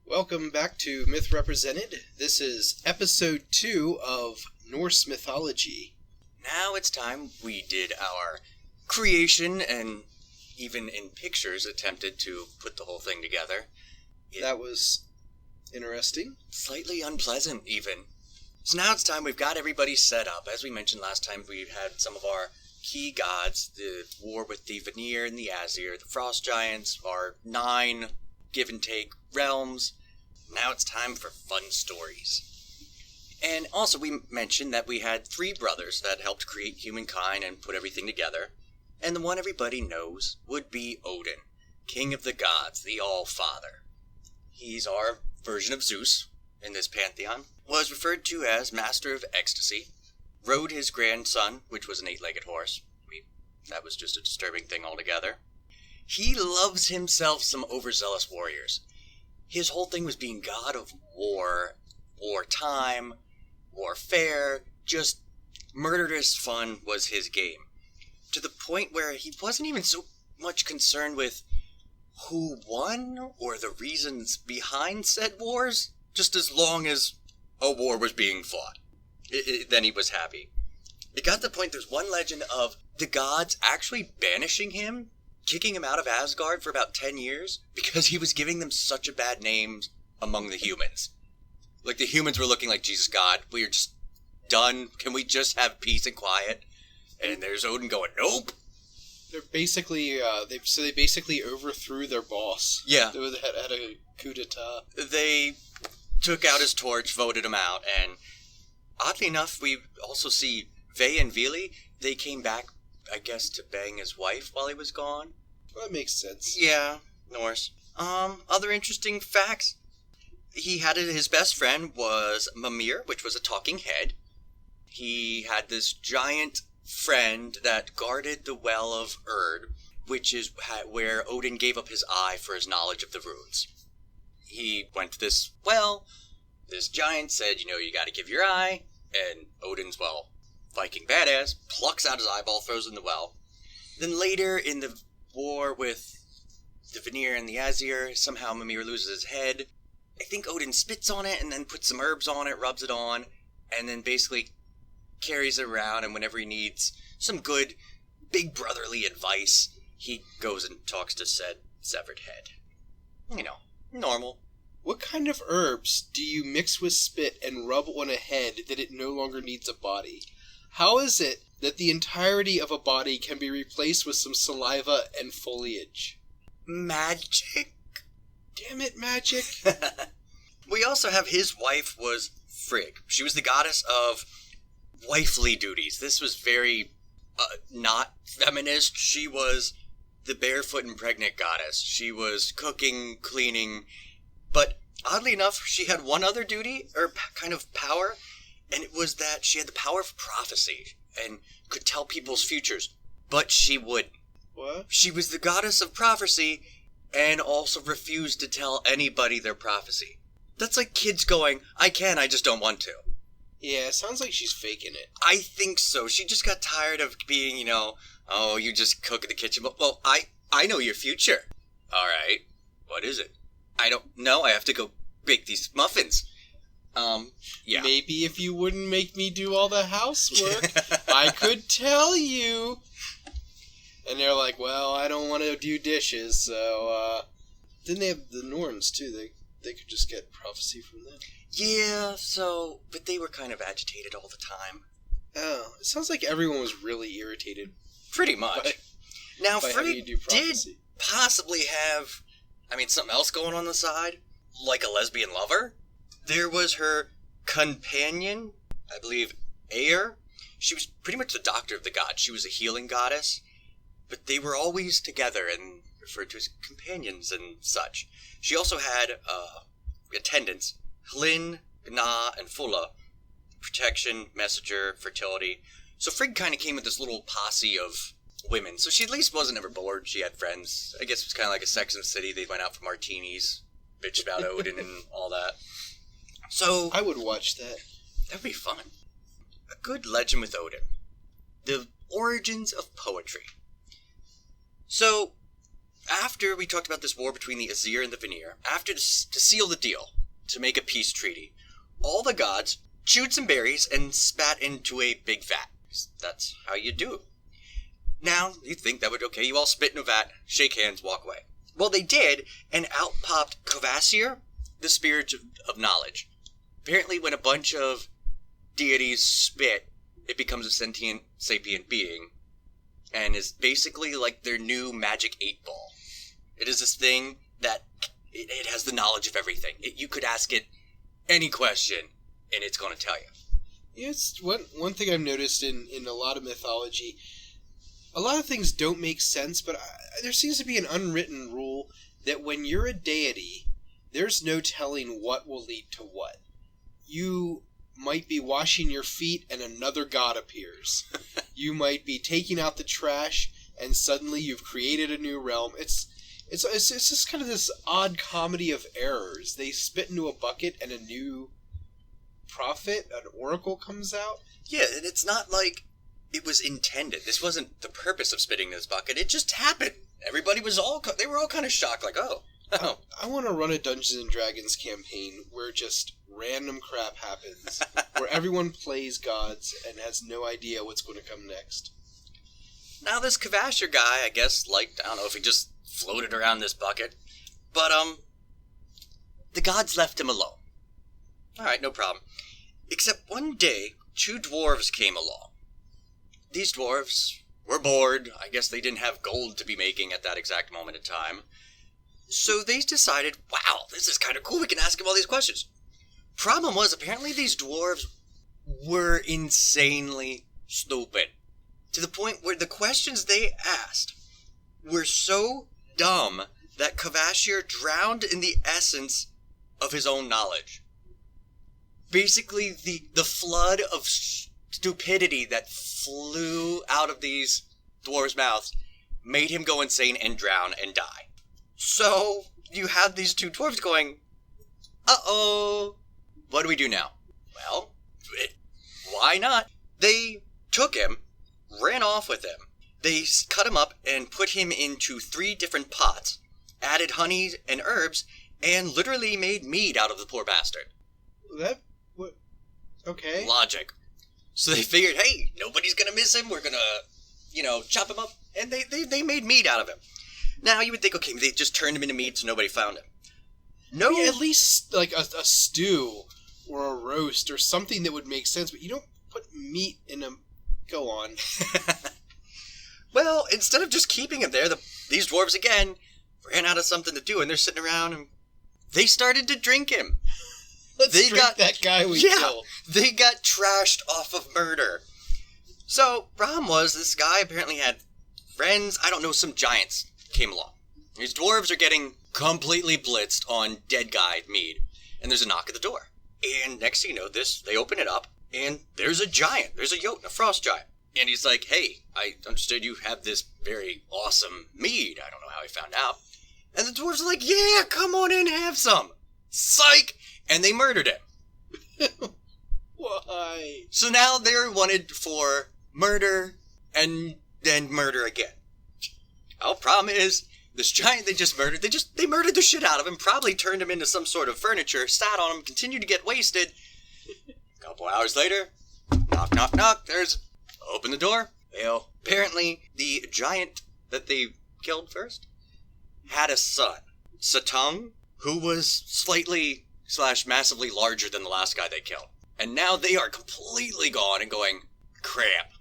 Welcome back to Myth Represented. This is episode 2 of Norse Mythology. Now it's time we did our creation and even in pictures attempted to put the whole thing together. That was interesting. Slightly unpleasant even. So now it's time we've got everybody set up. As we mentioned last time, we had some of our key gods, the war with the Vanir and the Asir, the Frost Giants, our 9 give and take realms. Now it's time for fun stories. And also we mentioned that we had 3 brothers that helped create humankind and put everything together. And the one everybody knows would be Odin, king of the gods, the All-Father. He's our version of Zeus in this pantheon, was referred to as Master of Ecstasy, rode his grandson, which was an 8-legged horse. That was just a disturbing thing altogether. He loves himself some overzealous warriors. His whole thing was being god of war, wartime, warfare, just murderous fun was his game. To the point where he wasn't even so much concerned with who won or the reasons behind said wars, just as long as a war was being fought. Then he was happy. It got to the point there's one legend of the gods actually banishing him, kicking him out of Asgard for about 10 years because he was giving them such a bad name among the humans. Like, the humans were looking like, Jesus God, we are just done. Can we just have peace and quiet? And there's Odin going, nope. They're basically, they basically overthrew their boss. Yeah. They had a coup d'etat. They took out his torch, voted him out, and oddly enough, we also see Ve and Vili. They came back, I guess, to bang his wife while he was gone. Well, that makes sense. Yeah, Norse. Other interesting facts. He had his best friend was Mimir, which was a talking head. He had this giant friend that guarded the Well of Erd, which is where Odin gave up his eye for his knowledge of the runes. He went to this well. This giant said, you gotta give your eye. And Odin's, Viking badass, plucks out his eyeball, throws it in the well. Then later in the war with the Vanir and the Asir, somehow Mimir loses his head. I think Odin spits on it and then puts some herbs on it, rubs it on, and then basically carries it around, and whenever he needs some good big brotherly advice, he goes and talks to said severed head. Normal. What kind of herbs do you mix with spit and rub on a head that it no longer needs a body? How is it that the entirety of a body can be replaced with some saliva and foliage? Magic. Damn it, magic. We also have his wife was Frigg. She was the goddess of wifely duties. This was very not feminist. She was the barefoot and pregnant goddess. She was cooking, cleaning, but oddly enough, she had one other duty, or kind of power, and it was that she had the power of prophecy and could tell people's futures, but she wouldn't. What? She was the goddess of prophecy and also refused to tell anybody their prophecy. That's like kids going, I can, I just don't want to. Yeah, it sounds like she's faking it. I think so. She just got tired of being, you just cook in the kitchen. Well, I know your future. All right. What is it? I don't know. I have to go bake these muffins. Yeah. Maybe if you wouldn't make me do all the housework, I could tell you. And they're like, well, I don't want to do dishes, so, Then they have the Norns, too. They could just get prophecy from them. Yeah, but they were kind of agitated all the time. Oh, it sounds like everyone was really irritated. Pretty much. Now, Frigg did possibly have, something else going on the side, like a lesbian lover. There was her companion, I believe, Aer. She was pretty much the doctor of the gods. She was a healing goddess, but they were always together and referred to as companions and such. She also had attendants, Hlyn, Gna, and Fulla, protection, messenger, fertility. So Frigg kind of came with this little posse of women. So she at least wasn't ever bored. She had friends. I guess it was kind of like a Sex and the City. They went out for martinis, bitched about Odin and all that. So I would watch that. That'd be fun. A good legend with Odin. The origins of poetry. So, after we talked about this war between the Aesir and the Vanir, after to seal the deal, to make a peace treaty, all the gods chewed some berries and spat into a big vat. That's how you do. Now, you'd think that would, okay, you all spit in a vat, shake hands, walk away. Well, they did, and out popped Kvasir, the spirit of knowledge. Apparently, when a bunch of deities spit, it becomes a sentient, sapient being, and is basically like their new magic 8-ball. It is this thing that it has the knowledge of everything. You could ask it any question, and it's going to tell you. Yes, one thing I've noticed in a lot of mythology, a lot of things don't make sense, but there seems to be an unwritten rule that when you're a deity, there's no telling what will lead to what. You might be washing your feet and another god appears. You might be taking out the trash and suddenly you've created a new realm. It's just kind of this odd comedy of errors. They spit into a bucket and a new prophet, an oracle comes out. Yeah, and it's not like it was intended. This wasn't the purpose of spitting in this bucket. It just happened. Everybody was they were all kind of shocked, like, oh. I want to run a Dungeons and Dragons campaign where just random crap happens, where everyone plays gods and has no idea what's going to come next. Now this Kvasir guy, I guess, I don't know if he just floated around this bucket, but the gods left him alone. Alright, no problem. Except one day, 2 dwarves came along. These dwarves were bored. I guess they didn't have gold to be making at that exact moment in time. So they decided, wow, this is kind of cool. We can ask him all these questions. Problem was, apparently these dwarves were insanely stupid. To the point where the questions they asked were so dumb that Kvasir drowned in the essence of his own knowledge. Basically, the flood of stupidity that flew out of these dwarves' mouths made him go insane and drown and die. So, you have these 2 dwarves going, uh-oh, what do we do now? Well, why not? They took him, ran off with him. They cut him up and put him into 3 different pots, added honey and herbs, and literally made mead out of the poor bastard. What? Okay. Logic. So they figured, hey, nobody's gonna miss him, we're gonna, chop him up, and they made mead out of him. Now, you would think, okay, they just turned him into meat so nobody found him. No. I mean, at least, like, a stew or a roast or something that would make sense, but you don't put meat in a... Go on. Well, instead of just keeping him there, these dwarves, again, ran out of something to do, and they're sitting around, and they started to drink him. Let's drink that guy we killed. They got trashed off of murder. So, problem was, this guy apparently had friends, I don't know, some giants came along. These dwarves are getting completely blitzed on dead guy mead, and there's a knock at the door. And next thing you know, they open it up, and there's a giant. There's a Jotun, a frost giant. And he's like, hey, I understood you have this very awesome mead. I don't know how he found out. And the dwarves are like, yeah, come on in, have some. Psych! And they murdered him. Why? So now they're wanted for murder and then murder again. Oh, problem is, this giant they just murdered, they murdered the shit out of him, probably turned him into some sort of furniture, sat on him, continued to get wasted. A couple hours later, knock, knock, knock, open the door. Well, apparently, the giant that they killed first had a son, Satung, who was slightly / massively larger than the last guy they killed. And now they are completely gone and going, crap,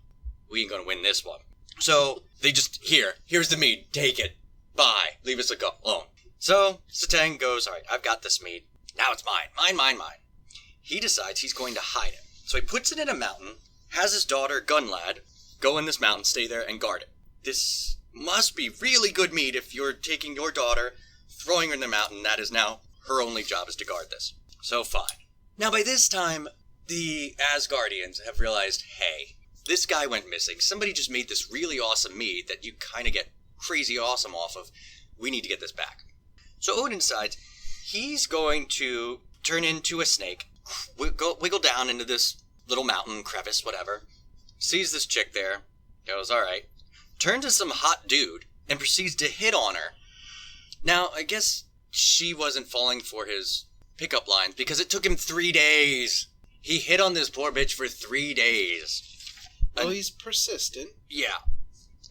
we ain't gonna win this one. So, they just, here's the mead, take it, bye, leave us alone. So, Satang goes, alright, I've got this mead, now it's mine. He decides he's going to hide it. So he puts it in a mountain, has his daughter, Gunlad, go in this mountain, stay there, and guard it. This must be really good mead if you're taking your daughter, throwing her in the mountain, that is now her only job is to guard this. So fine. Now by this time, the Asgardians have realized, hey, this guy went missing. Somebody just made this really awesome mead that you kind of get crazy awesome off of. We need to get this back. So Odin decides he's going to turn into a snake, wiggle down into this little mountain, crevice, whatever, sees this chick there, goes, alright, turns to some hot dude, and proceeds to hit on her, Now, I guess she wasn't falling for his pickup lines because it took him 3 days. He hit on this poor bitch for 3 days. Well, he's persistent. Yeah.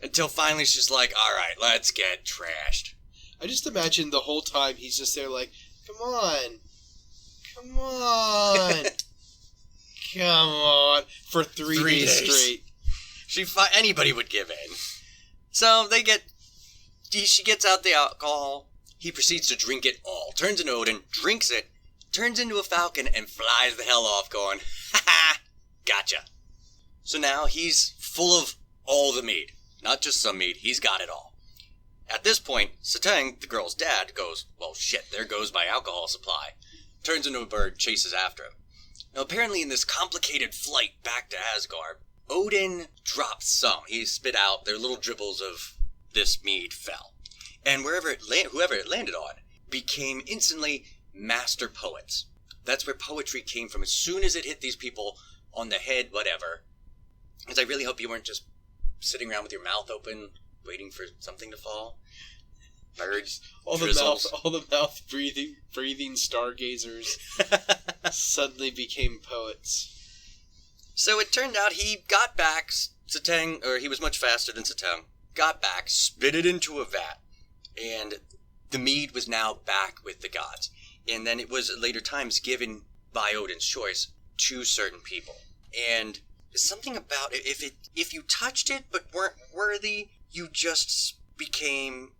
Until finally she's like, alright, let's get trashed. I just imagine the whole time he's just there like, come on. Come on. Come on. For 3 days straight. Anybody would give in. So she gets out the alcohol. He proceeds to drink it all. Turns into Odin, drinks it, turns into a falcon, and flies the hell off going, ha ha, gotcha. So now he's full of all the mead. Not just some mead, he's got it all. At this point, Satang, the girl's dad, goes, well shit, there goes my alcohol supply. Turns into a bird, chases after him. Now apparently in this complicated flight back to Asgard, Odin dropped some. He spit out, their little dribbles of this mead fell. And whoever it landed on became instantly master poets. That's where poetry came from. As soon as it hit these people on the head, whatever. Because I really hope you weren't just sitting around with your mouth open, waiting for something to fall. Birds, all the mouth breathing stargazers suddenly became poets. So it turned out he got back Satang, or he was much faster than Satang. Got back, spit it into a vat, and the mead was now back with the gods. And then it was at later times given by Odin's choice to certain people. And something about it, if you touched it but weren't worthy, you just became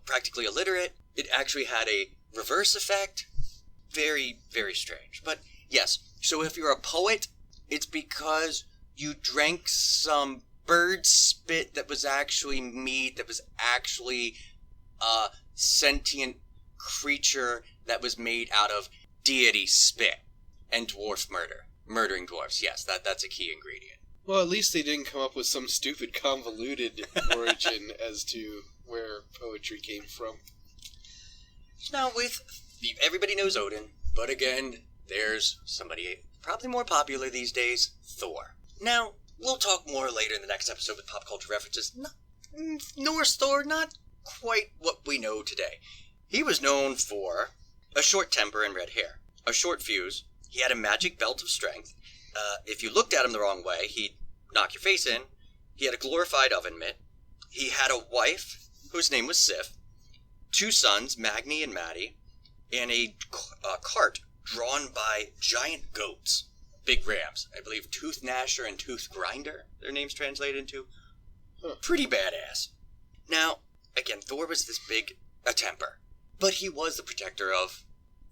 practically illiterate. It actually had a reverse effect. Very, very strange. But yes, so if you're a poet, it's because you drank some bird spit that was actually mead, that was actually a sentient creature that was made out of deity spit and dwarf murder. Murdering dwarfs, yes, that's a key ingredient. Well, at least they didn't come up with some stupid convoluted origin as to where poetry came from. Now, everybody knows Odin, but again, there's somebody probably more popular these days, Thor. Now, we'll talk more later in the next episode with pop culture references. Norse Thor, not quite what we know today. He was known for a short temper and red hair, a short fuse. He had a magic belt of strength. If you looked at him the wrong way, he'd knock your face in. He had a glorified oven mitt. He had a wife, whose name was Sif, 2 sons, Magni and Maddie, and a cart drawn by giant goats, big rams. I believe Tooth Gnasher and Tooth Grinder, their names translated into. Pretty badass. Now, again, Thor was this big a temper, but he was the protector of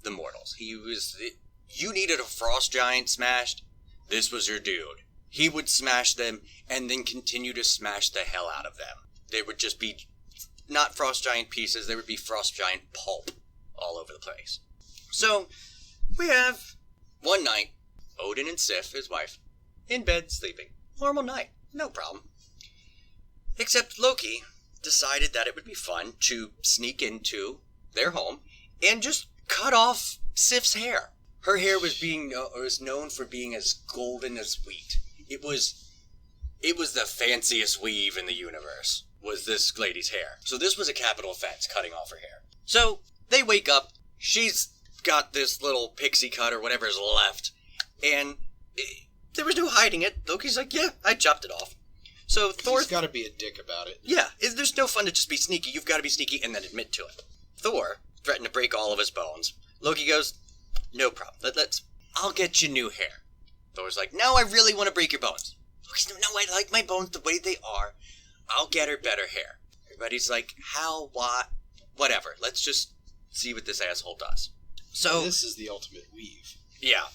the mortals. You needed a frost giant smashed, this was your dude. He would smash them and then continue to smash the hell out of them. They would just be not frost giant pieces, they would be frost giant pulp all over the place. So, we have one night, Odin and Sif, his wife, in bed sleeping. Normal night, no problem. Except Loki decided that it would be fun to sneak into their home and just cut off Sif's hair. Her hair was known for being as golden as wheat. It was the fanciest weave in the universe, was this lady's hair. So this was a capital offense, cutting off her hair. So they wake up, she's got this little pixie cut or whatever is left, and there was no hiding it. Loki's like, yeah, I chopped it off. So Thor's got to be a dick about it. Yeah, there's no fun to just be sneaky. You've got to be sneaky and then admit to it. Thor threatened to break all of his bones. Loki goes, no problem. I'll get you new hair. Thor's like, no, I really want to break your bones. Loki's, no, I like my bones the way they are. I'll get her better hair. Everybody's like, how, what, whatever. Let's just see what this asshole does. So this is the ultimate weave. Yeah.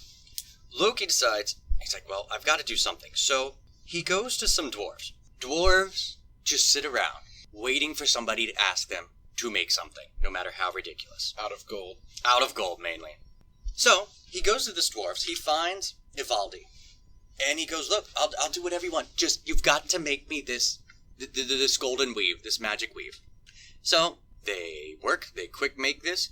Loki decides, he's like, well, I've got to do something. So he goes to some dwarves. Dwarves just sit around, waiting for somebody to ask them to make something, no matter how ridiculous. Out of gold. Out of gold, mainly. So, he goes to the dwarves, he finds Ivaldi, and he goes, look, I'll do whatever you want, just, you've got to make me this golden weave, this magic weave. So, they quick make this.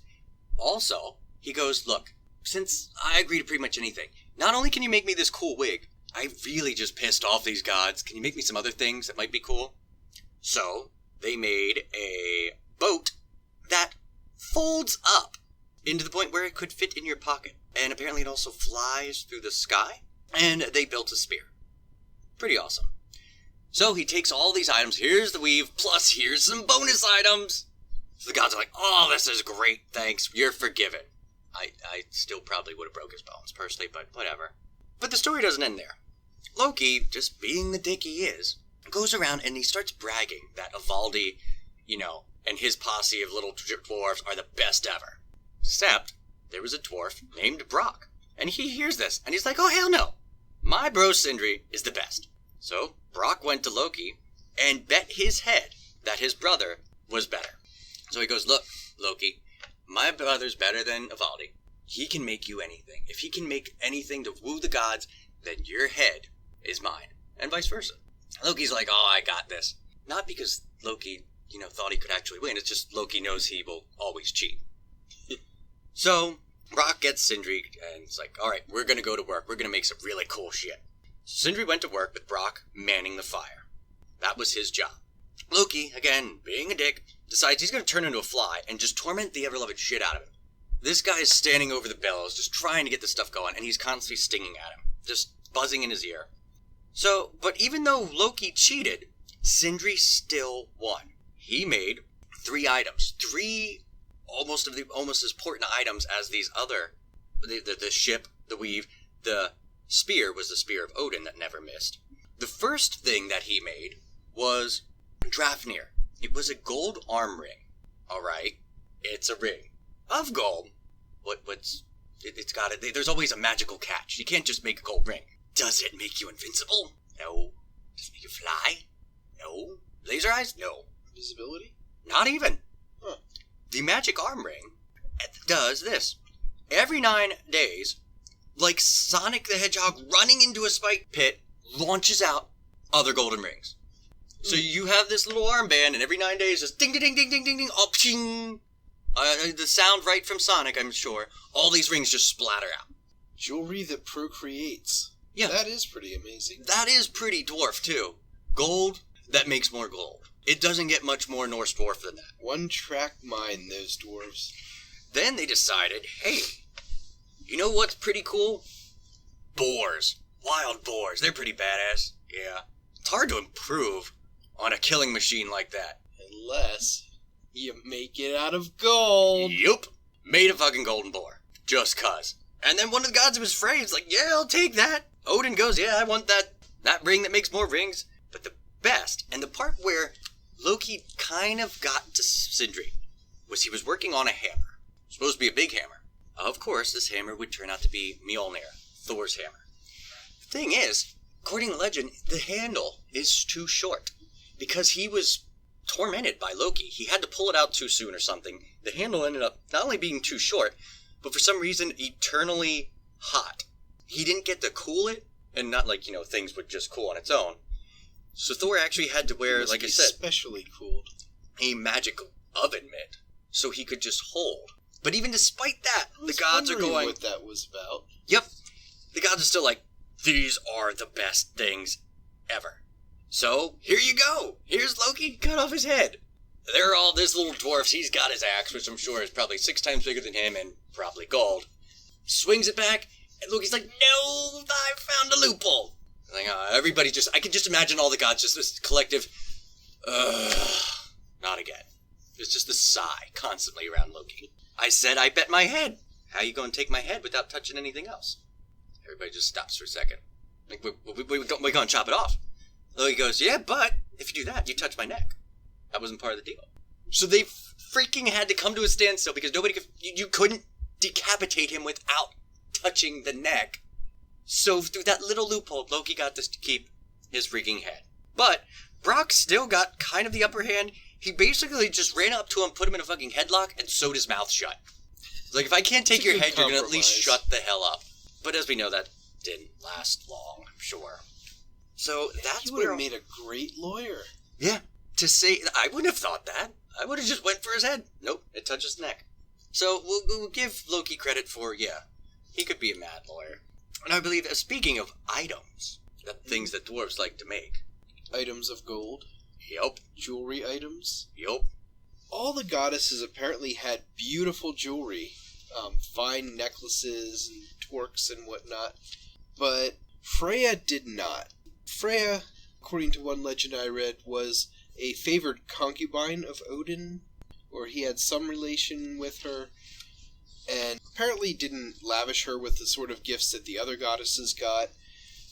Also, he goes, look, since I agree to pretty much anything, not only can you make me this cool wig, I really just pissed off these gods, can you make me some other things that might be cool? So, they made a boat that folds up into the point where it could fit in your pocket. And apparently it also flies through the sky. And they built a spear. Pretty awesome. So he takes all these items. Here's the weave, plus here's some bonus items. So the gods are like, oh, this is great, thanks, you're forgiven. I still probably would have broke his bones, personally, but whatever. But the story doesn't end there. Loki, just being the dick he is, goes around and he starts bragging that Ivaldi, and his posse of little dwarves are the best ever. Except, there was a dwarf named Brock. And he hears this, and he's like, oh, hell no. My bro Sindri is the best. So, Brock went to Loki and bet his head that his brother was better. So he goes, look, Loki, my brother's better than Ivaldi. He can make you anything. If he can make anything to woo the gods, then your head is mine. And vice versa. Loki's like, oh, I got this. Not because Loki, thought he could actually win. It's just Loki knows he will always cheat. So, Brock gets Sindri, and it's like, all right, we're going to go to work. We're going to make some really cool shit. So Sindri went to work with Brock manning the fire. That was his job. Loki, again, being a dick, decides he's going to turn into a fly and just torment the ever-loving shit out of him. This guy is standing over the bellows, just trying to get this stuff going, and he's constantly stinging at him, just buzzing in his ear. So, but even though Loki cheated, Sindri still won. He made 3 items. 3 almost as important items as these other, the ship, the weave, the spear was the spear of Odin that never missed. The first thing that he made was Drafnir. It was a gold arm ring. Alright? It's a ring of gold. It's got it. There's always a magical catch. You can't just make a gold ring. Does it make you invincible? No. Does it make you fly? No. Laser eyes? No. Visibility? Not even. Huh. The magic arm ring does this. Every 9 days, like Sonic the Hedgehog running into a spike pit, launches out other golden rings. So you have this little armband, and every 9 days, just ding, ding, ding, ding, ding, ding, ding, oh, pshing. The sound right from Sonic, I'm sure. All these rings just splatter out. Jewelry that procreates. Yeah. That is pretty amazing. That is pretty dwarf, too. Gold that makes more gold. It doesn't get much more Norse dwarf than that. One-track mind, those dwarves. Then they decided, hey, you know what's pretty cool? Boars. Wild boars. They're pretty badass. Yeah. It's hard to improve on a killing machine like that. Unless you make it out of gold. Yup. Made a fucking golden boar. Just cuz. And then one of the gods of his phrase, like, yeah, I'll take that. Odin goes, yeah, I want that ring that makes more rings. But the best, and the part where Loki kind of got to Sindri, was he was working on a hammer. Supposed to be a big hammer. Of course, this hammer would turn out to be Mjolnir, Thor's hammer. The thing is, according to legend, the handle is too short. Because he was tormented by Loki. He had to pull it out too soon or something. The handle ended up not only being too short, but for some reason eternally hot. He didn't get to cool it, and not like, things would just cool on its own. So Thor actually had to wear, like I said, specially cooled, a magical oven mitt, so he could just hold. But even despite that, the gods are going, what that was about. Yep. The gods are still like, these are the best things ever. So, here you go. Here's Loki, cut off his head. They're all this little dwarfs. He's got his axe, which I'm sure is probably 6 times bigger than him and probably gold. Swings it back, and Loki's like, no, I found a loophole. Like, everybody I can just imagine all the gods, just this collective, not again. There's just this sigh constantly around Loki. I said I bet my head. How you going to take my head without touching anything else? Everybody just stops for a second. Like, we're going to chop it off. Loki goes, yeah, but if you do that, you touch my neck. That wasn't part of the deal. So they freaking had to come to a standstill because you couldn't decapitate him without touching the neck. So through that little loophole, Loki got to keep his freaking head. But Brock still got kind of the upper hand. He basically just ran up to him, put him in a fucking headlock, and sewed his mouth shut. Like, if I can't take your head, you're going to at least shut the hell up. But as we know, that didn't last long, I'm sure. So that's he would have made a great lawyer. Yeah. To say, I wouldn't have thought that. I would have just went for his head. Nope, it touches the neck. So we'll give Loki credit for, yeah, he could be a mad lawyer. And I believe, speaking of items, the things that dwarves like to make. Items of gold. Yup. Jewelry items. Yup. all the goddesses apparently had beautiful jewelry, fine necklaces and torques and whatnot, but Freya did not. Freya, according to one legend I read, was a favored concubine of Odin, or he had some relation with her, and apparently didn't lavish her with the sort of gifts that the other goddesses got.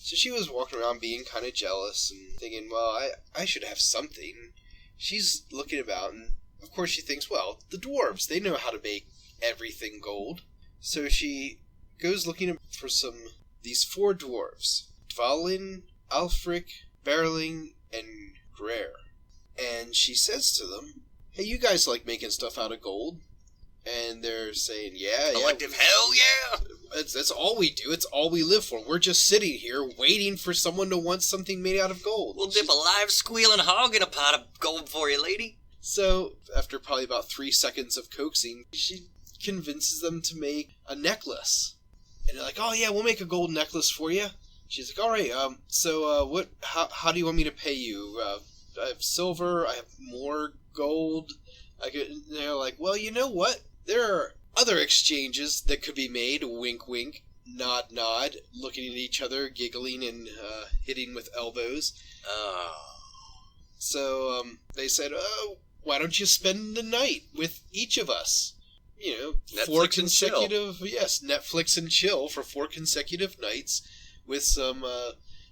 So she was walking around being kind of jealous and thinking, well, I should have something. She's looking about, and of course she thinks, well, the dwarves, they know how to make everything gold. So she goes looking for these 4 dwarves, Dvalin, Alfric, Berling, and Grer. And she says to them, hey, you guys like making stuff out of gold? And they're saying, yeah. Collective hell yeah! That's all we do. It's all we live for. We're just sitting here waiting for someone to want something made out of gold. We'll dip a live squealing hog in a pot of gold for you, lady. So, after probably about 3 seconds of coaxing, she convinces them to make a necklace. And they're like, oh yeah, we'll make a gold necklace for you. She's like, all right, how do you want me to pay you? I have silver, I have more gold. And they're like, well, you know what? There are other exchanges that could be made. Wink, wink. Nod, nod. Looking at each other, giggling and hitting with elbows. So they said, oh, why don't you spend the night with each of us? You know, Netflix 4 consecutive... Yes, Netflix and chill for 4 consecutive nights with some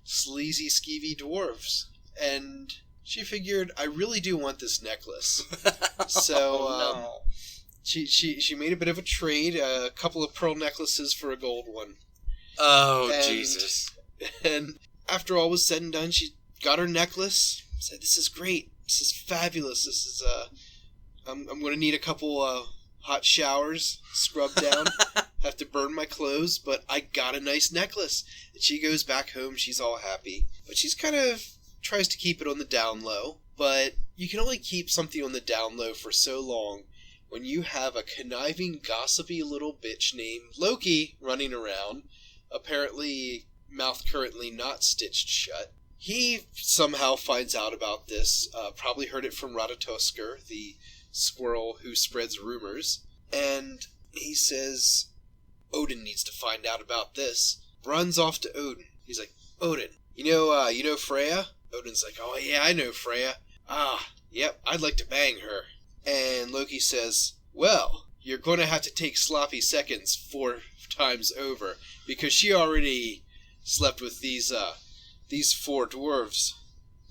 sleazy, skeevy dwarves. And she figured, I really do want this necklace. So she made a bit of a trade, a couple of pearl necklaces for a gold one. Oh, Jesus. And after all was said and done, she got her necklace, said, this is great, this is fabulous, this is, I'm going to need a couple hot showers, scrub down, have to burn my clothes, but I got a nice necklace. And she goes back home, she's all happy. But she's kind of tries to keep it on the down low, but you can only keep something on the down low for so long when you have a conniving, gossipy little bitch named Loki running around, apparently mouth currently not stitched shut. He somehow finds out about this, probably heard it from Ratatoskr, the squirrel who spreads rumors, and he says Odin needs to find out about this. Runs off to Odin. He's like, Odin, you know Freya? Odin's like, oh yeah, I know Freya. Ah, yep, I'd like to bang her. And Loki says, well, you're going to have to take sloppy seconds 4 times over, because she already slept with these 4 dwarves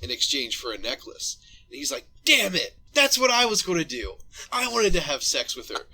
in exchange for a necklace. And he's like, damn it, that's what I was going to do. I wanted to have sex with her.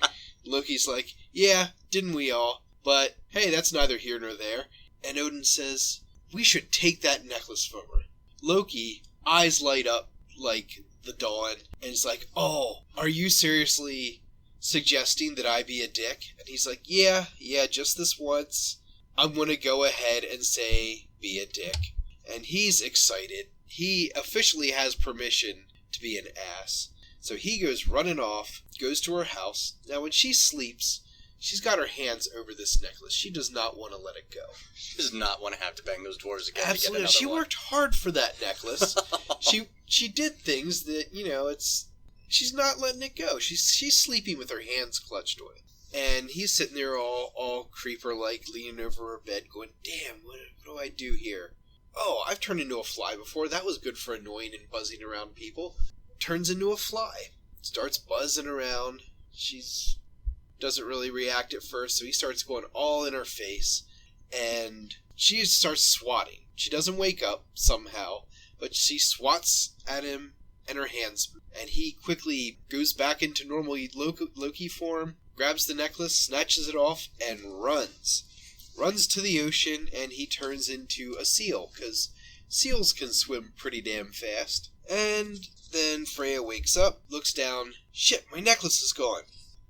Loki's like, yeah, didn't we all? But hey, that's neither here nor there. And Odin says, we should take that necklace from her. Loki, eyes light up like the dawn, and he's like, oh, are you seriously suggesting that I be a dick? And he's like, yeah, just this once. I'm going to go ahead and say be a dick. And he's excited. He officially has permission to be an ass. So he goes running off, goes to her house. Now when she sleeps, she's got her hands over this necklace. She does not want to let it go. She does not want to have to bang those dwarves again. Absolutely. She worked hard for that necklace. She did things that, she's not letting it go. She's sleeping with her hands clutched on it. And he's sitting there all creeper-like, leaning over her bed, going, damn, what do I do here? Oh, I've turned into a fly before. That was good for annoying and buzzing around people. Turns into a fly. Starts buzzing around. She's doesn't really react at first, so he starts going all in her face. And she starts swatting. She doesn't wake up, somehow, but she swats at him and her hands. And he quickly goes back into normal Loki form, grabs the necklace, snatches it off, and runs. Runs to the ocean, and he turns into a seal, because seals can swim pretty damn fast. And then Freya wakes up, looks down. Shit, my necklace is gone.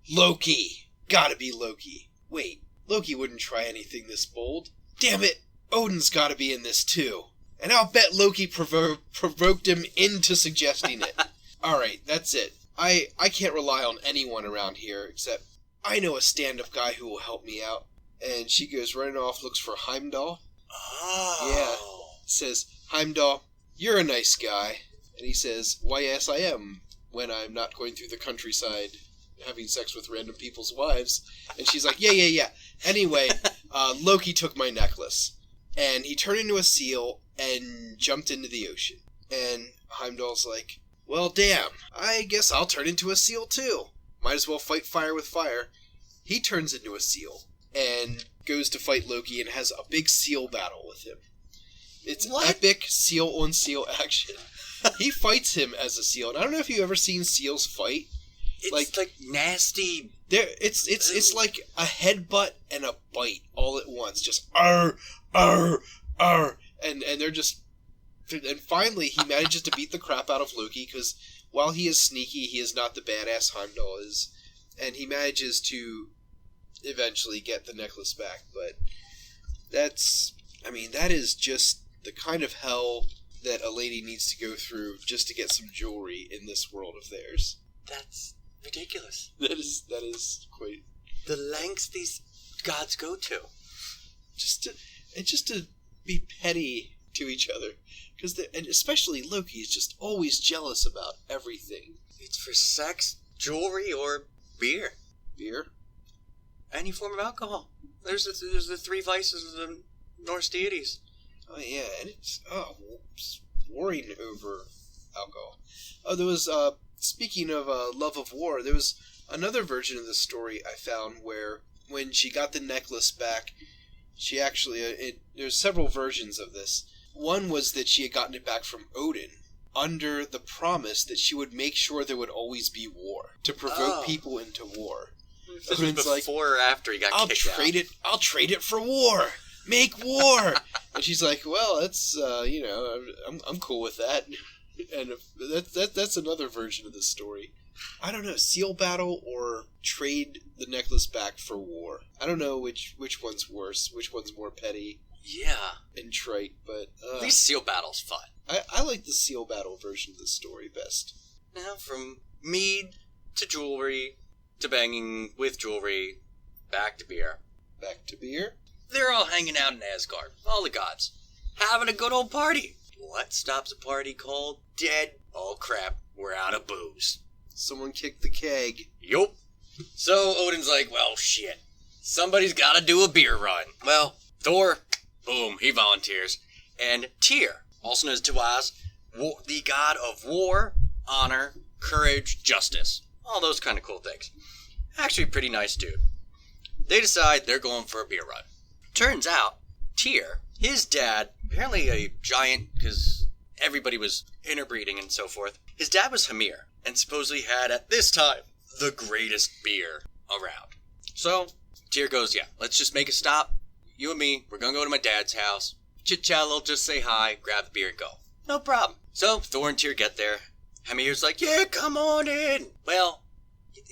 Loki! Gotta be Loki. Wait, Loki wouldn't try anything this bold. Damn it! Odin's gotta be in this too. And I'll bet Loki provoked him into suggesting it. Alright, that's it. I can't rely on anyone around here, except I know a stand-up guy who will help me out. And she goes running off, looks for Heimdall. Oh. Yeah. Says, Heimdall, you're a nice guy. And he says, why, yes, I am. when I'm not going through the countryside having sex with random people's wives. And she's like, yeah. Anyway, Loki took my necklace. And he turned into a seal and jumped into the ocean. And Heimdall's like, well, damn, I guess I'll turn into a seal too. Might as well fight fire with fire. He turns into a seal and goes to fight Loki and has a big seal battle with him. It's epic seal-on-seal action. He fights him as a seal. And I don't know if you've ever seen seals fight. It's like nasty. It's like a headbutt and a bite all at once. Just arr, arr, arr. And they're just... And finally, he manages to beat the crap out of Loki, because while he is sneaky, he is not the badass Heimdall is. And he manages to eventually get the necklace back. But that is just the kind of hell that a lady needs to go through just to get some jewelry in this world of theirs. That's ridiculous. That is quite... The lengths these gods go to. Just to be petty to each other. And especially Loki is just always jealous about everything. It's for sex, jewelry, or beer. Beer? Any form of alcohol. There's the three vices of the Norse deities. Oh, yeah, and it's warring over alcohol. Oh, there was, speaking of love of war, there was another version of the story I found where when she got the necklace back, she actually, there's several versions of this. One was that she had gotten it back from Odin under the promise that she would make sure there would always be war, to provoke people into war. This was before or after he got kicked out. I'll trade it for war. Make war. And she's like, well, that's, I'm cool with that. And that's another version of this story. I don't know, seal battle or trade the necklace back for war. I don't know which one's worse, which one's more petty. Yeah. And trite, but... At least seal battle's fun. I like the seal battle version of the story best. Now, from mead to jewelry to banging with jewelry, back to beer. Back to beer? They're all hanging out in Asgard, all the gods, having a good old party. What stops a party cold? Dead. Oh crap, we're out of booze. Someone kicked the keg. Yup. So Odin's like, well, shit. Somebody's gotta do a beer run. Well, Thor, boom, he volunteers. And Tyr, also known as Tiwaz, the god of war, honor, courage, justice. All those kind of cool things. Actually, pretty nice dude. They decide they're going for a beer run. Turns out, Tyr, his dad, apparently a giant, because everybody was interbreeding and so forth. His dad was Hamir, and supposedly had, at this time, the greatest beer around. So, Tyr goes, yeah, let's just make a stop. You and me, we're gonna go to my dad's house. Chit-chat a little, just say hi, grab the beer and go. No problem. So, Thor and Tyr get there. Hamir's like, yeah, come on in. Well,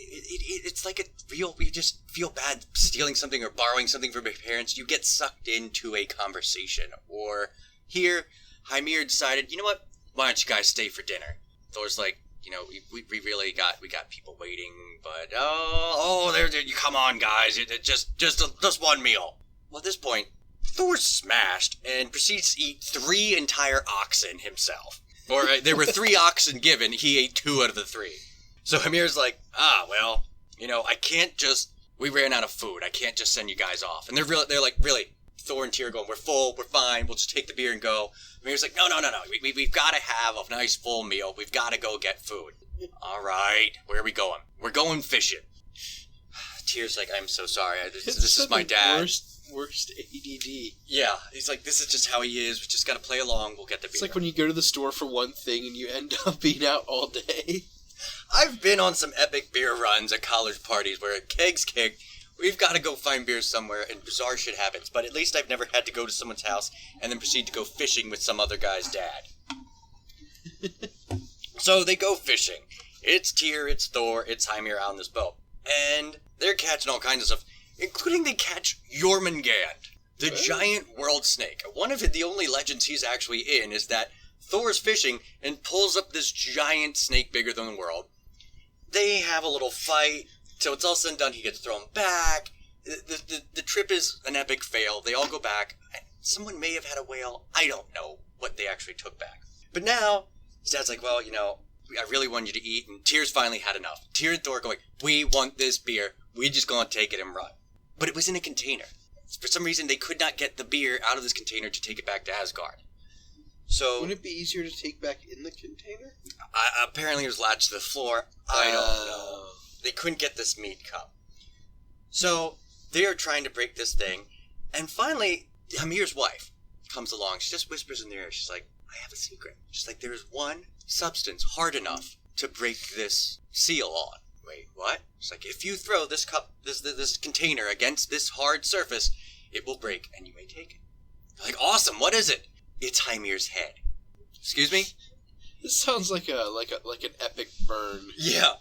it's like a real, you just feel bad stealing something or borrowing something from your parents. You get sucked into a conversation. Or here, Hamir decided, you know what? Why don't you guys stay for dinner? Thor's like, we really got people waiting, but there, come on, guys, just one meal. Well, at this point, Thor's smashed and proceeds to eat 3 entire oxen himself. Or there were 3 oxen given, he ate 2 out of the 3. So Hamir's like, well, I can't just, we ran out of food, I can't just send you guys off. And they're like, really? Thor and Tyr going, we're full, we're fine, we'll just take the beer and go. Hamir's like, no, we've got to have a nice full meal, we've got to go get food. All right, where are we going? We're going fishing. Tyr's like, I'm so sorry, this is my dad. Worst ADD. Yeah, he's like, this is just how he is, we just got to play along, we'll get the beer. It's like when you go to the store for one thing and you end up being out all day. I've been on some epic beer runs at college parties where kegs kicked. We've got to go find beer somewhere, and bizarre shit happens. But at least I've never had to go to someone's house and then proceed to go fishing with some other guy's dad. So they go fishing. It's Tyr, it's Thor, it's Heimir out on this boat. And they're catching all kinds of stuff, including they catch Jormungand, the giant world snake. One of the only legends he's actually in is that Thor's fishing and pulls up this giant snake bigger than the world. They have a little fight. So it's all said and done, he gets thrown back. The trip is an epic fail. They all go back. Someone may have had a whale. I don't know what they actually took back. But now, his dad's like, well, I really want you to eat. And Tyr's finally had enough. Tyr and Thor going, we want this beer. We just gonna take it and run. But it was in a container. For some reason, they could not get the beer out of this container to take it back to Asgard. So wouldn't it be easier to take back in the container? Apparently it was latched to the floor. I don't know. They couldn't get this meat cup. So they are trying to break this thing. And finally, Hamir's wife comes along. She just whispers in their ear. She's like, I have a secret. She's like, there's one substance hard enough to break this seal on. Wait, what? She's like, if you throw this cup, this container against this hard surface, it will break and you may take it. They're like, awesome. What is it? It's Hymir's head. Excuse me? This sounds like an epic burn. Yeah.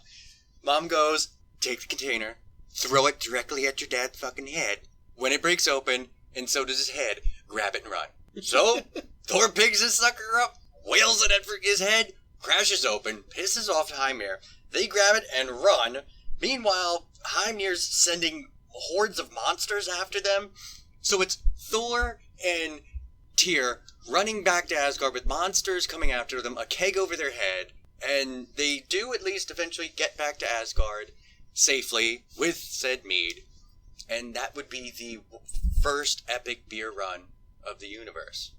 Mom goes, take the container, throw it directly at your dad's fucking head. When it breaks open, and so does his head, grab it and run. So, Thor picks his sucker up, whales it at his head, crashes open, pisses off Hymir. They grab it and run. Meanwhile, Hymir's sending hordes of monsters after them. So it's Thor and Tyr running back to Asgard with monsters coming after them, a keg over their head, and they do at least eventually get back to Asgard safely with said mead. And that would be the first epic beer run of the universe.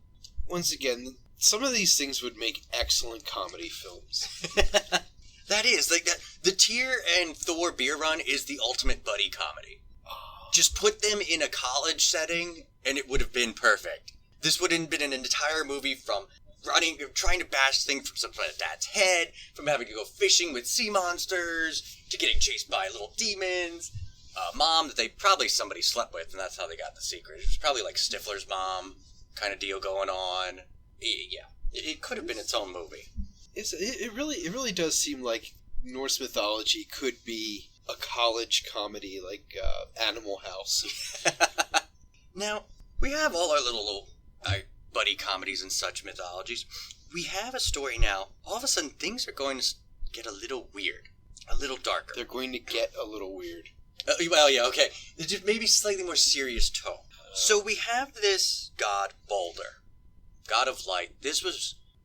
Once again, some of these things would make excellent comedy films. That is, like, that. The Tyr and Thor beer run is the ultimate buddy comedy. Just put them in a college setting, and it would have been perfect. This would have been an entire movie from running, trying to bash things from some dad's head, from having to go fishing with sea monsters, to getting chased by little demons. Mom that they probably somebody slept with, and that's how they got the secret. It was probably like Stifler's mom kind of deal going on. Yeah, it could have been its own movie. It really does seem like Norse mythology could be a college comedy like Animal House. Now, we have all our little buddy comedies and such mythologies. We have a story now. All of a sudden, things are going to get a little weird, a little darker. They're going to get a little weird. Well, yeah, okay. Just maybe slightly more serious tone. So we have this god, Balder, god of light.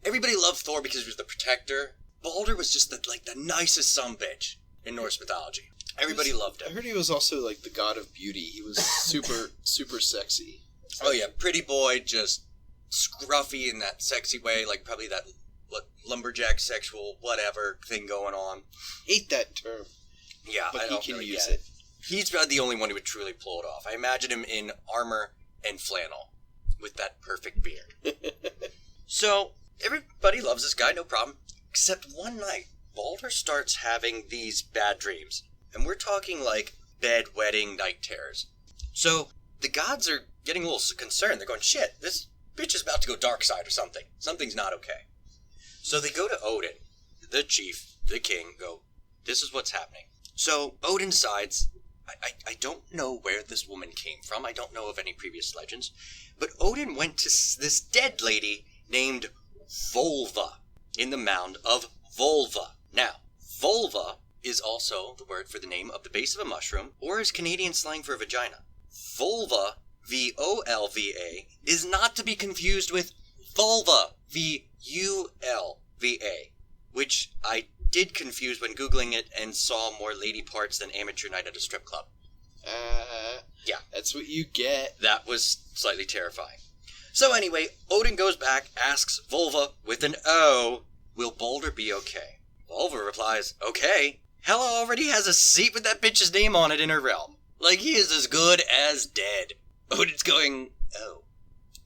Everybody loved Thor because he was the protector. Balder was just the nicest sumbitch in Norse mythology. Everybody loved him. I heard he was also like the god of beauty. He was super, super sexy. Oh yeah, pretty boy, just scruffy in that sexy way, like probably that lumberjack sexual whatever thing going on. Hate that term. Yeah, but I don't he can really use get it. He's about the only one who would truly pull it off. I imagine him in armor and flannel with that perfect beard. So, everybody loves this guy, no problem. Except one night, Balder starts having these bad dreams. And we're talking like bedwetting night terrors. So, the gods are getting a little concerned. They're going, shit, this bitch is about to go dark side or something. Something's not okay. So they go to Odin, the chief, the king, go, this is what's happening. So Odin decides, I don't know where this woman came from. I don't know of any previous legends. But Odin went to this dead lady named Volva in the mound of Volva. Now, Volva is also the word for the name of the base of a mushroom, or is Canadian slang for vagina. Volva, V-O-L-V-A, is not to be confused with vulva, V-U-L-V-A, which I did confuse when Googling it and saw more lady parts than amateur night at a strip club. Yeah. That's what you get. That was slightly terrifying. So anyway, Odin goes back, asks Volva with an O, will Balder be okay? Volva replies, okay. Hela already has a seat with that bitch's name on it in her realm. Like, he is as good as dead. Odin's going, oh.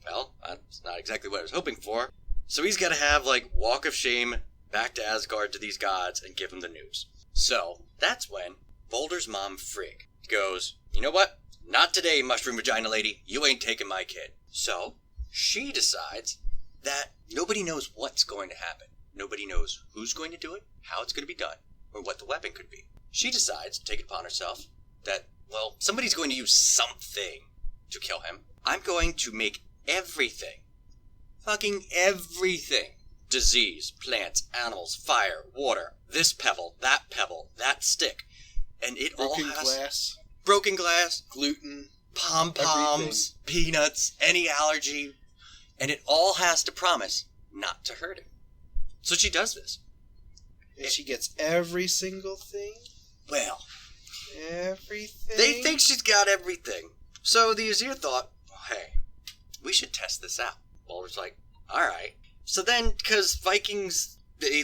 Well, that's not exactly what I was hoping for. So he's got to have, walk of shame back to Asgard to these gods and give them the news. So, that's when Balder's mom, Frigg, goes, you know what? Not today, mushroom vagina lady. You ain't taking my kid. So, she decides that nobody knows what's going to happen. Nobody knows who's going to do it, how it's going to be done, or what the weapon could be. She decides to take it upon herself that, well, somebody's going to use something to kill him. I'm going to make everything, fucking everything, disease, plants, animals, fire, water, this pebble, that stick, and it all has... Broken glass, gluten, pom-poms, peanuts, any allergy, and it all has to promise not to hurt him. So she does this. And she gets every single thing? Well, everything? They think she's got everything. So the Aesir thought, hey, we should test this out. Baldur's like, alright. So then, because Vikings, they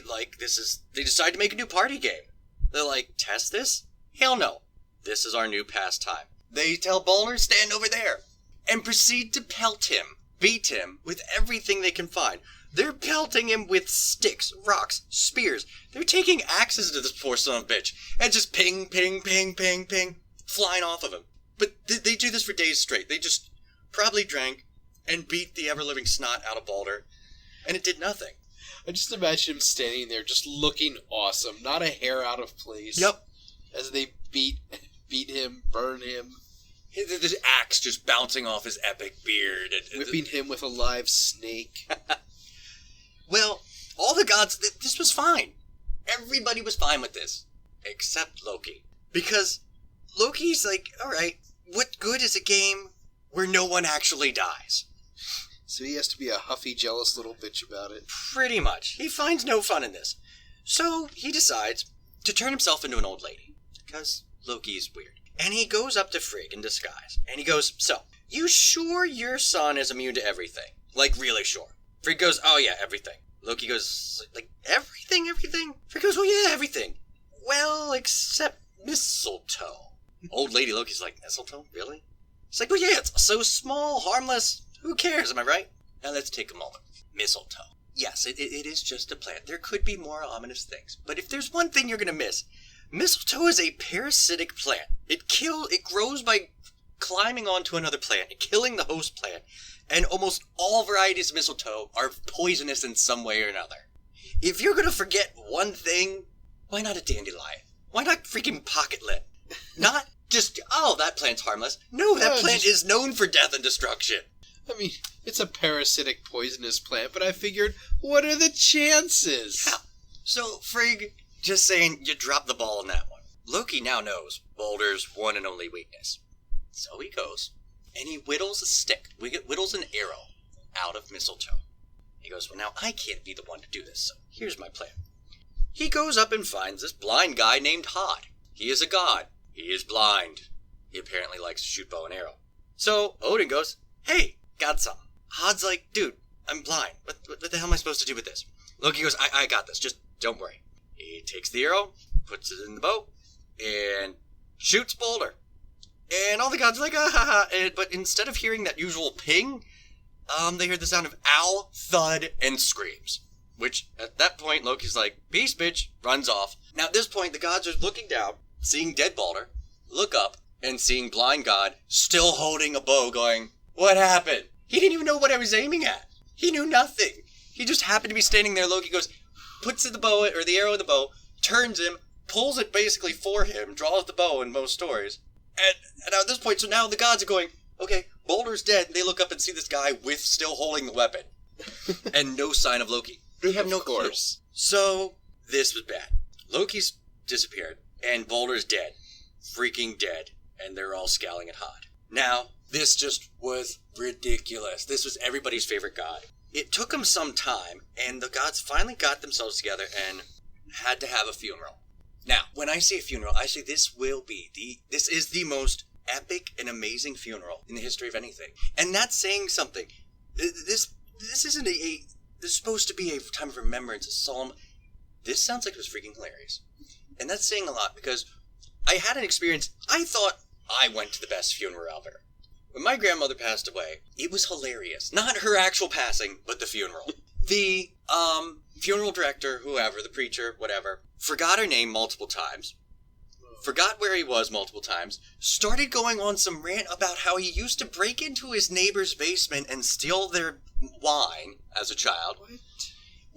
decide to make a new party game. They're like, test this? Hell no. This is our new pastime. They tell Baldur, stand over there. And proceed to pelt him, beat him with everything they can find. They're pelting him with sticks, rocks, spears. They're taking axes to this poor son of a bitch. And just ping, ping, ping, ping, ping, flying off of him. But they do this for days straight. They just probably drank and beat the ever-living snot out of Baldur. And it did nothing. I just imagine him standing there just looking awesome. Not a hair out of place. Yep. As they beat him, burn him. This axe just bouncing off his epic beard. Whipping him with a live snake. Well, all the gods, this was fine. Everybody was fine with this. Except Loki. Because Loki's like, alright, what good is a game where no one actually dies? So he has to be a huffy, jealous little bitch about it. Pretty much. He finds no fun in this. So he decides to turn himself into an old lady. Because Loki's weird. And he goes up to Frigg in disguise. And he goes, so, you sure your son is immune to everything? Like, really sure. Frigg goes, oh yeah, everything. Loki goes, like, everything? Frigg goes, oh yeah, everything. Well, except mistletoe. Old lady Loki's like, mistletoe? Really? It's like, well yeah, it's so small, harmless. Who cares, am I right? Now let's take a moment. Mistletoe. Yes, it is just a plant. There could be more ominous things. But if there's one thing you're going to miss, mistletoe is a parasitic plant. It grows by climbing onto another plant and killing the host plant. And almost all varieties of mistletoe are poisonous in some way or another. If you're going to forget one thing, why not a dandelion? Why not freaking pocket lint? Not just, oh, that plant's harmless. No, that plant is known for death and destruction. I mean, it's a parasitic poisonous plant, but I figured, what are the chances? Yeah. So, Frigg, just saying, you dropped the ball on that one. Loki now knows Baldur's one and only weakness. So he goes, and he whittles a stick, whittles an arrow out of mistletoe. He goes, well, now I can't be the one to do this, so here's my plan. He goes up and finds this blind guy named Hod. He is a god. He is blind. He apparently likes to shoot bow and arrow. So Odin goes, hey, got some. Hod's like, dude, I'm blind. What the hell am I supposed to do with this? Loki goes, I got this. Just don't worry. He takes the arrow, puts it in the bow, and shoots Baldur. And all the gods are like, ah ha ha. But instead of hearing that usual ping, they hear the sound of ow, thud, and screams. Which, at that point, Loki's like, peace, bitch, runs off. Now, at this point, the gods are looking down, seeing dead Baldur, look up, and seeing blind god still holding a bow going, what happened? He didn't even know what I was aiming at. He knew nothing. He just happened to be standing there. Loki goes, puts the bow, or the arrow in the bow, turns him, pulls it basically for him, draws the bow in most stories. And at this point, so now the gods are going, okay, Baldur's dead. They look up and see this guy still holding the weapon. And no sign of Loki. They have no clue. So, this was bad. Loki's disappeared, and Baldur's dead. Freaking dead. And they're all scowling at Hod. Now, this just was ridiculous. This was everybody's favorite god. It took them some time, and the gods finally got themselves together and had to have a funeral. Now, when I say a funeral, I say this is the most epic and amazing funeral in the history of anything. And that's saying something. This isn't this is supposed to be a time of remembrance, a solemn. This sounds like it was freaking hilarious. And that's saying a lot, because I had an experience, I thought I went to the best funeral ever. When my grandmother passed away, it was hilarious. Not her actual passing, but the funeral. The, funeral director, whoever, the preacher, whatever, forgot her name multiple times, forgot where he was multiple times, started going on some rant about how he used to break into his neighbor's basement and steal their wine as a child,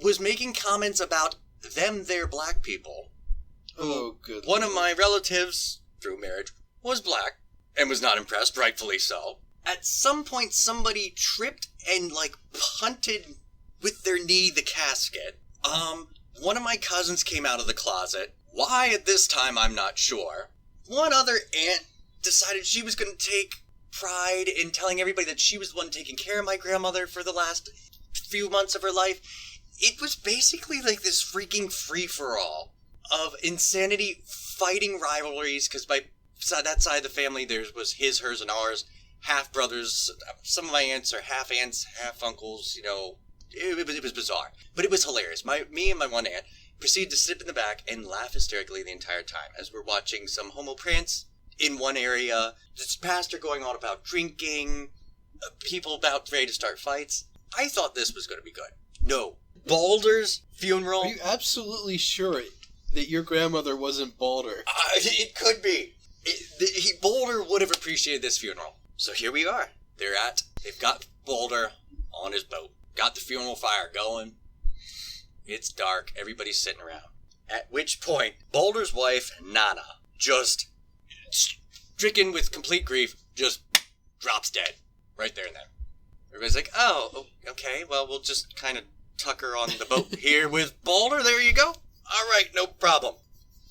was making comments about they're black people. Oh, good One of my relatives, through marriage, was black, and was not impressed, rightfully so. At some point, somebody tripped and, punted with their knee the casket. One of my cousins came out of the closet. Why at this time, I'm not sure. One other aunt decided she was going to take pride in telling everybody that she was the one taking care of my grandmother for the last few months of her life. it was basically like this freaking free-for-all of insanity, fighting rivalries, because by that side of the family, there was his, hers, and ours, half-brothers. Some of my aunts, half-uncles, you know. It was bizarre. But it was hilarious. Me and my one aunt proceeded to sit in the back and laugh hysterically the entire time as we're watching some homo prance in one area, this pastor going on about drinking, people about ready to start fights. I thought this was going to be good. No. Balder's funeral. Are you absolutely sure that your grandmother wasn't Balder? It could be. Balder would have appreciated this funeral. So here we are. They've got Balder on his boat. Got the funeral fire going. It's dark. Everybody's sitting around. At which point, Balder's wife, Nana, just stricken with complete grief, just drops dead. Right there and then. Everybody's like, oh, okay, well, we'll just kind of tuck her on the boat here with Balder. There you go. All right, no problem.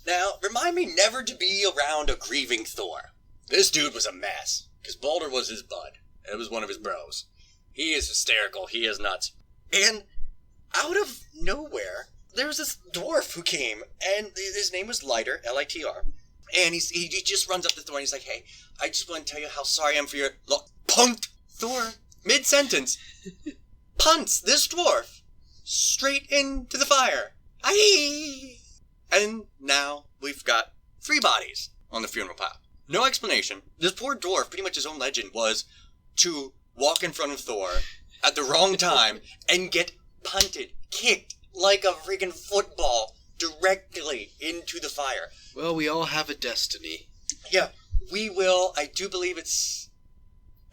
Now, remind me never to be around a grieving Thor. This dude was a mess, because Balder was his bud. It was one of his bros. He is hysterical. He is nuts. And out of nowhere, there was this dwarf who came, and his name was Lighter, L-I-T-R. And he just runs up to Thor, and he's like, hey, I just want to tell you how sorry I am for your... Punt! Thor, mid-sentence, punts this dwarf straight into the fire. Aye! And now we've got 3 bodies on the funeral pile. No explanation. This poor dwarf, pretty much his own legend, was to walk in front of Thor at the wrong time and get punted, kicked like a friggin' football directly into the fire. Well, we all have a destiny. Yeah, we will. I do believe it's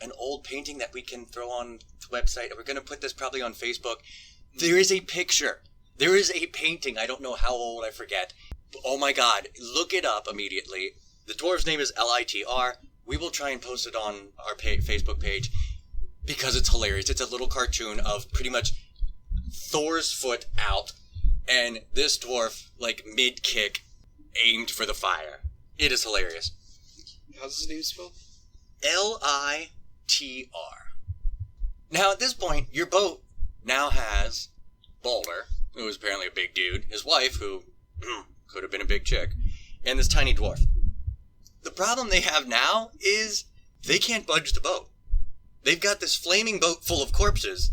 an old painting that we can throw on the website. We're going to put this probably on Facebook. There is a picture. There is a painting. I don't know how old, I forget. Oh my god, look it up immediately. The dwarf's name is L-I-T-R. We will try and post it on our Facebook page because it's hilarious. It's a little cartoon of pretty much Thor's foot out and this dwarf, like, mid-kick, aimed for the fire. It is hilarious. How's his name spelled? L-I-T-R. Now, at this point, your boat now has Balder, who is apparently a big dude, his wife, who could have been a big chick, and this tiny dwarf. The problem they have now is they can't budge the boat. They've got this flaming boat full of corpses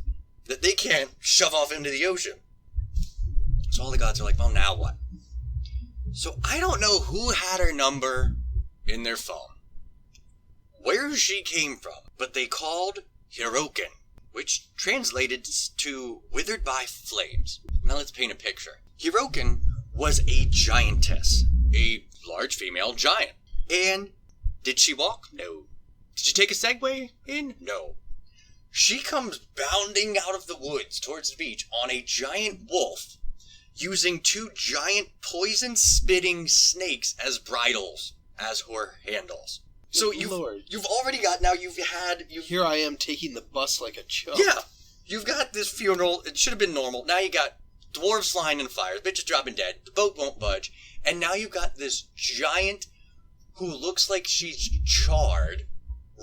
that they can't shove off into the ocean. So all the gods are like, well, now what? So I don't know who had her number in their phone, where she came from, but they called Hirokin, which translated to withered by flames. Now let's paint a picture. Hirokin was a giantess, a large female giant. And did she walk? No. Did she take a Segway in? No. She comes bounding out of the woods towards the beach on a giant wolf, using 2 giant poison-spitting snakes as bridles, as her handles. So you've already got, Here I am taking the bus like a chump. Yeah, you've got this funeral, it should have been normal, now you got dwarves flying in fires, bitches dropping dead, the boat won't budge, and now you've got this giant who looks like she's charred,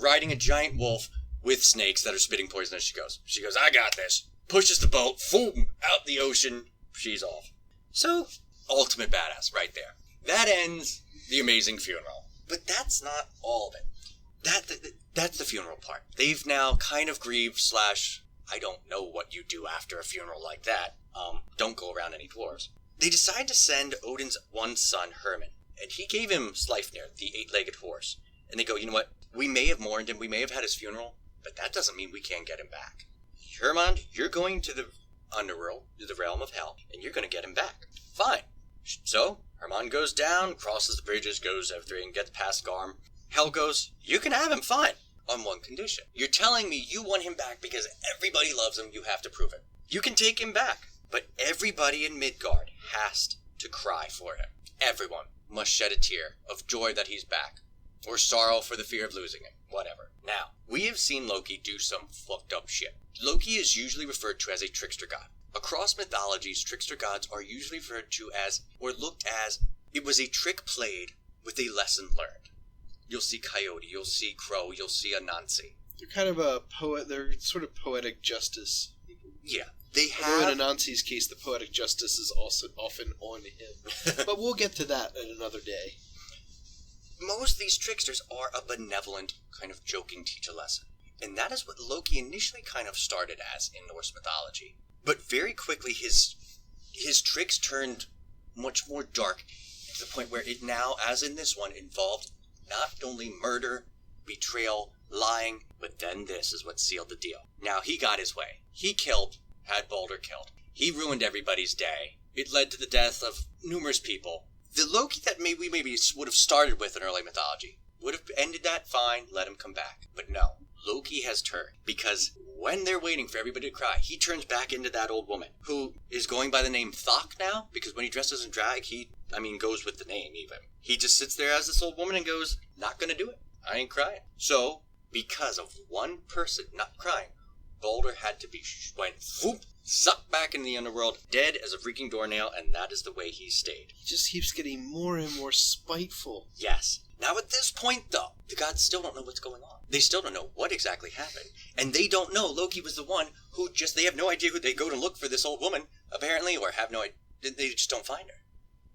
riding a giant wolf with snakes that are spitting poison as she goes. She goes, I got this. Pushes the boat, boom, out the ocean, she's off. So, ultimate badass right there. That ends the amazing funeral. But that's not all of it. That's the funeral part. They've now kind of grieved / I don't know what you do after a funeral like that. Don't go around any dwarves. They decide to send Odin's one son, Herman. And he gave him Sleipnir, the 8-legged horse. And they go, you know what? We may have mourned him, we may have had his funeral, but that doesn't mean we can't get him back. Herman, you're going to the underworld, to the realm of hell, and you're going to get him back. Fine. So, Herman goes down, crosses the bridges, goes everything, gets past Garm. Hell goes, you can have him, fine, on one condition. You're telling me you want him back because everybody loves him, you have to prove it. You can take him back, but everybody in Midgard has to cry for him. Everyone must shed a tear of joy that he's back, or sorrow for the fear of losing him, whatever. Now, we have seen Loki do some fucked up shit. Loki is usually referred to as a trickster god. Across mythologies, trickster gods are usually referred to as, or looked as, it was a trick played with a lesson learned. You'll see Coyote, you'll see Crow, you'll see Anansi. They're kind of a poet, they're sort of poetic justice people. Yeah. They Although have... in Anansi's case, the poetic justice is also often on him. But we'll get to that at another day. Most of these tricksters are a benevolent, kind of joking teach a lesson. And that is what Loki initially kind of started as in Norse mythology. But very quickly, his tricks turned much more dark, to the point where it now, as in this one, involved not only murder, betrayal, lying, but then this is what sealed the deal. Now, he got his way. He had Balder killed. He ruined everybody's day. It led to the death of numerous people. The Loki that we maybe would have started with in early mythology would have ended that fine, let him come back. But no, Loki has turned, because when they're waiting for everybody to cry, he turns back into that old woman, who is going by the name Thok now, because when he dresses in drag, he goes with the name even. He just sits there as this old woman and goes, not gonna do it. I ain't crying. So, because of one person not crying, Balder had to be sucked back into the underworld, dead as a freaking doornail, and that is the way he stayed. He just keeps getting more and more spiteful. Yes. Now at this point, though, the gods still don't know what's going on. They still don't know what exactly happened. And they don't know Loki was the one who they have no idea who they go to look for this old woman, apparently, or have no idea. They just don't find her.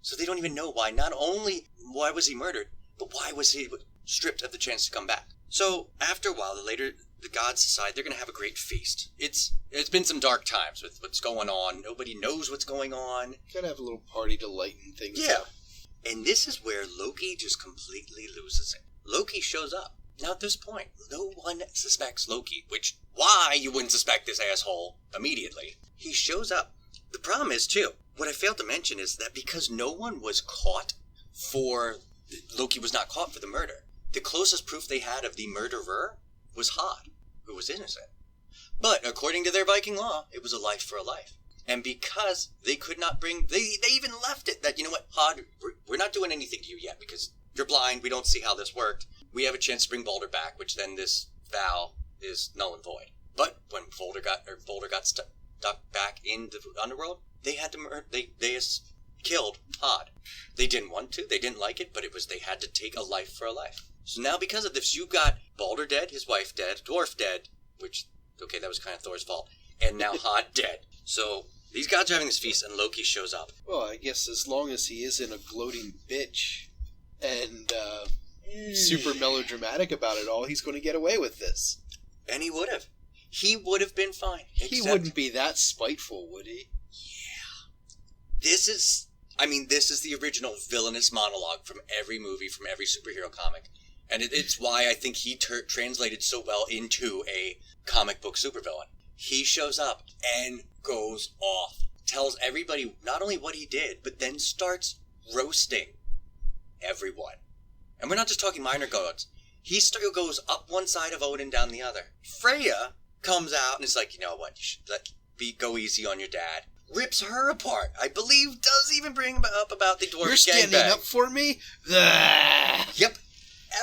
So they don't even know why. Not only why was he murdered, but why was he stripped of the chance to come back. So after a while, the gods decide they're going to have a great feast. It's been some dark times with what's going on. Nobody knows what's going on. Gotta have a little party to lighten things up. And this is where Loki just completely loses it. Loki shows up. Now at this point, no one suspects Loki, which, why you wouldn't suspect this asshole immediately. He shows up. The problem is, too, what I failed to mention is that because no one was caught Loki was not caught for the murder, the closest proof they had of the murderer was Hod, who was innocent. But according to their Viking law, it was a life for a life. And because they could not they even left it that, you know what, Hod, we're not doing anything to you yet because you're blind, we don't see how this worked. We have a chance to bring Balder back, which then this vow is null and void. But when Balder got stuck back in the underworld, they had to they killed Hod. They didn't want to, they didn't like it, but they had to take a life for a life. So now because of this, you've got Balder dead, his wife dead, dwarf dead, which, okay, that was kind of Thor's fault, and now Hod dead. So these gods are having this feast, and Loki shows up. Well, I guess as long as he isn't a gloating bitch and super melodramatic about it all, he's going to get away with this. And he would have. He would have been fine. He wouldn't be that spiteful, would he? Yeah. This is the original villainous monologue from every movie, from every superhero comic. And it's why I think he translated so well into a comic book supervillain. He shows up and goes off. Tells everybody not only what he did, but then starts roasting everyone. And we're not just talking minor gods. He still goes up one side of Odin, down the other. Freya comes out and is like, you know what, you should go easy on your dad. Rips her apart. I believe does even bring up about the dwarf. You're standing up for me? Yep.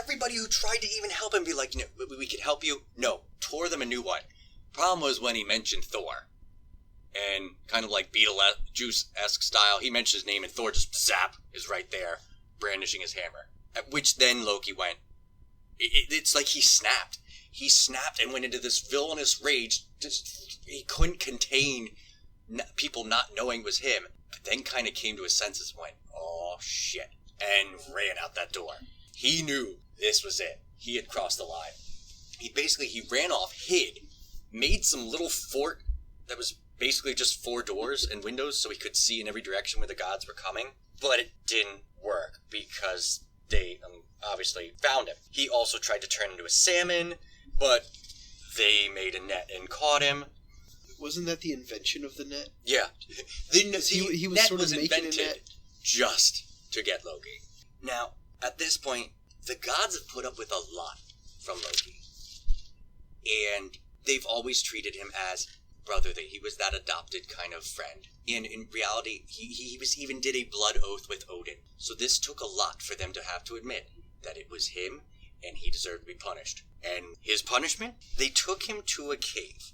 Everybody who tried to even help him be like, you know, we could help you. No, tore them a new one. Problem was when he mentioned Thor. And kind of like Beetlejuice-esque style, he mentioned his name and Thor just zap is right there, brandishing his hammer. At which then Loki went, it's like he snapped. He snapped and went into this villainous rage. He couldn't contain people not knowing it was him. But then kind of came to his senses and went, oh shit, and ran out that door. He knew this was it. He had crossed the line. He ran off, hid, made some little fort that was basically just 4 doors and windows so he could see in every direction where the gods were coming. But it didn't work because they obviously found him. He also tried to turn into a salmon, but they made a net and caught him. Wasn't that the invention of the net? Yeah. He was net sort of invented making a net just to get Loki. Now, at this point, the gods have put up with a lot from Loki. And they've always treated him as brotherly. He was that adopted kind of friend. And in reality, he even did a blood oath with Odin. So this took a lot for them to have to admit that it was him and he deserved to be punished. And his punishment? They took him to a cave.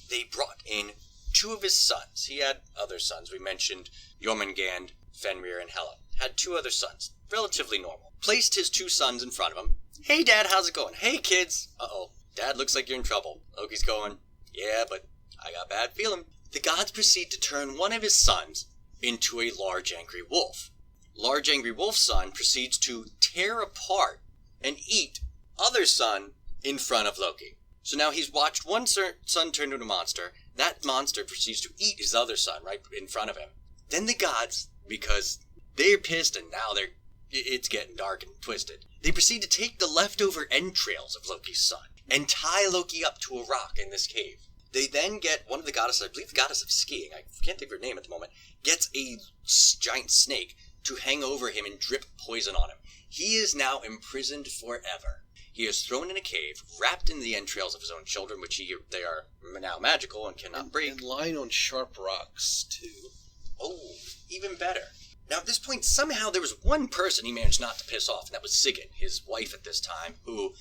They brought in 2 of his sons. He had other sons. We mentioned Jormungand, Fenrir, and Hela. Had 2 other sons. Relatively normal. Placed his 2 sons in front of him. Hey, Dad, how's it going? Hey, kids. Uh-oh. Dad, looks like you're in trouble. Loki's going, yeah, but I got a bad feeling. The gods proceed to turn one of his sons into a large angry wolf. Large angry wolf's son proceeds to tear apart and eat other son in front of Loki. So now he's watched one son turn into a monster. That monster proceeds to eat his other son right in front of him. Then the gods, because they're pissed and now it's getting dark and twisted, they proceed to take the leftover entrails of Loki's son and tie Loki up to a rock in this cave. They then get one of the goddesses, I believe the goddess of skiing, I can't think of her name at the moment, gets a giant snake to hang over him and drip poison on him. He is now imprisoned forever. He is thrown in a cave, wrapped in the entrails of his own children, which they are now magical and cannot break. And lying on sharp rocks, too. Oh, even better. Now at this point, somehow there was one person he managed not to piss off, and that was Sigyn, his wife at this time, who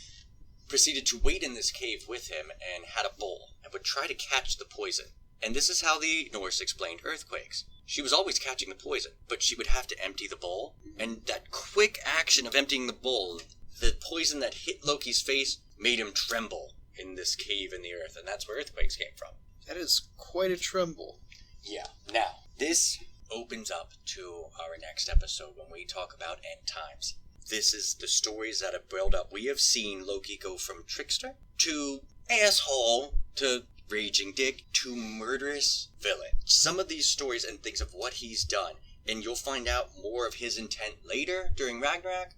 proceeded to wait in this cave with him and had a bowl and would try to catch the poison. And this is how the Norse explained earthquakes. She was always catching the poison, but she would have to empty the bowl. And that quick action of emptying the bowl, the poison that hit Loki's face made him tremble in this cave in the earth. And that's where earthquakes came from. That is quite a tremble. Yeah. Now, this opens up to our next episode when we talk about end times. This is the stories that have built up. We have seen Loki go from trickster to asshole to raging dick to murderous villain. Some of these stories and things of what he's done, and you'll find out more of his intent later during Ragnarok,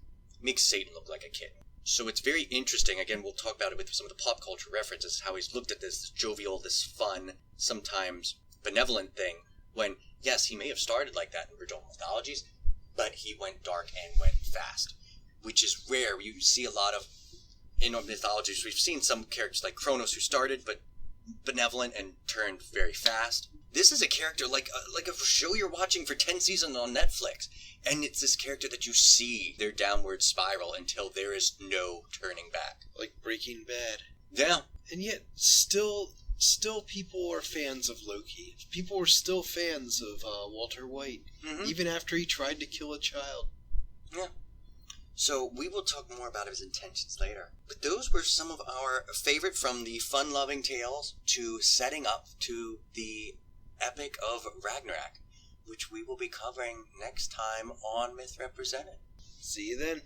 makes Satan look like a kitten. So it's very interesting. Again, we'll talk about it with some of the pop culture references, how he's looked at this jovial, this fun, sometimes benevolent thing, when, yes, he may have started like that in original mythologies, but he went dark and went fast, which is rare. You see a lot of, in mythologies, we've seen some characters like Kronos who started, but benevolent and turned very fast. This is a character like a show you're watching for 10 seasons on Netflix, and it's this character that you see their downward spiral until there is no turning back. Like Breaking Bad. Yeah. And yet, still people are fans of Loki. People are still fans of Walter White, even after he tried to kill a child. Yeah. So we will talk more about his intentions later. But those were some of our favorite, from the fun-loving tales to setting up to the epic of Ragnarok, which we will be covering next time on Myth Represented. See you then.